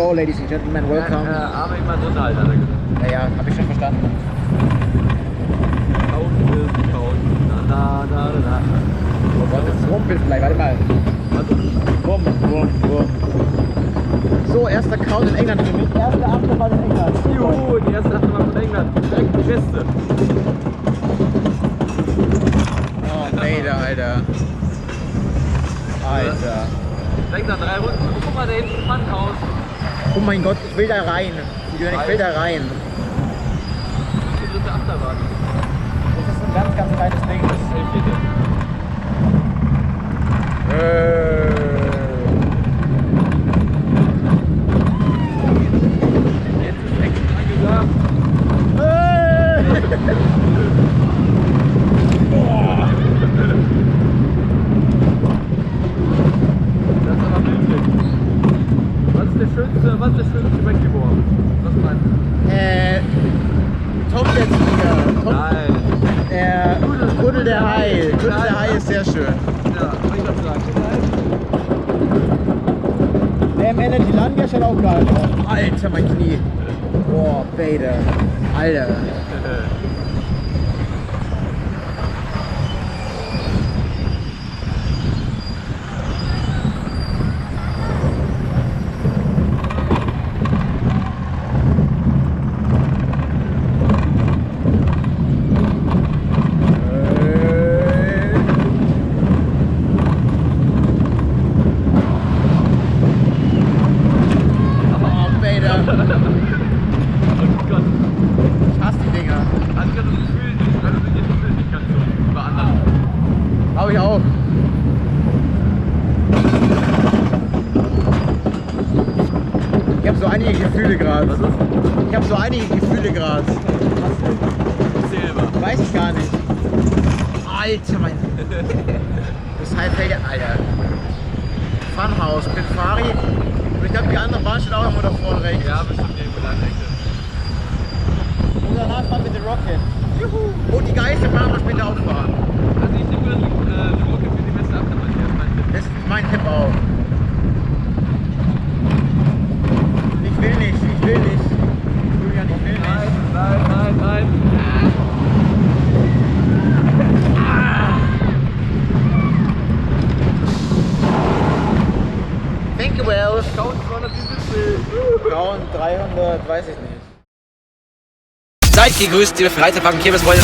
Hello, ladies and gentlemen, welcome. Arme immer drunter, Alter. Ja, hab ich schon verstanden. Oh Gott, das rumpelt gleich, warte mal. Bumm, bumm, bumm. So, erster Count in England für mich. Erste Achterbahn in England. Juhu, die erste Achterbahn von England. Direkt die beste. Oh, leider, Alter. Alter. Direkt nach 3 Runden. Guck mal, da hinten ein Funhaus. Oh mein Gott, ich will da rein. Ich will da rein. Das ist die dritte Achterbahn. Das ist ein ganz, ganz kleines Ding. Das ist die vierte. Jetzt ist Action angesagt. Das ist aber möglich. Was ist der schönste Weggeworfen? Was meinst du? Tom der Tiger. Tom, Nein. Kuddel der Hai. Kuddel der Hai ist sehr schön. Ja, wollte ich das sagen. Der im Ende die Landwehr schon auch geil. Oh, Alter, mein Knie. Boah, Bader. Alter. Hab ich auch. Ich habe so einige Gefühle gerade. Was ist? Ich habe so einige Gefühle gerade. Silber. Weiß ich gar nicht. Alter, mein. Das heißt, Alter. Funhaus, Pinfari. Und ich glaube, die andere Bahn steht auch irgendwo da vorne rechts. Ja, bestimmt irgendwo da rechts. Und danach fahren wir den Rocket. Juhu. Und die Geisterbahn wir später auch fahren. Also ich denke, die Rocket für die beste Achterbahn hier ist mein Tipp. Das ist mein Tipp auch. Ich will nicht. Julian, ich will nicht. Nein. Thank you well. Count 270. Frauen 300, weiß ich nicht. Seid gegrüßt, liebe Freizeitpark- und Kirmesfreunde.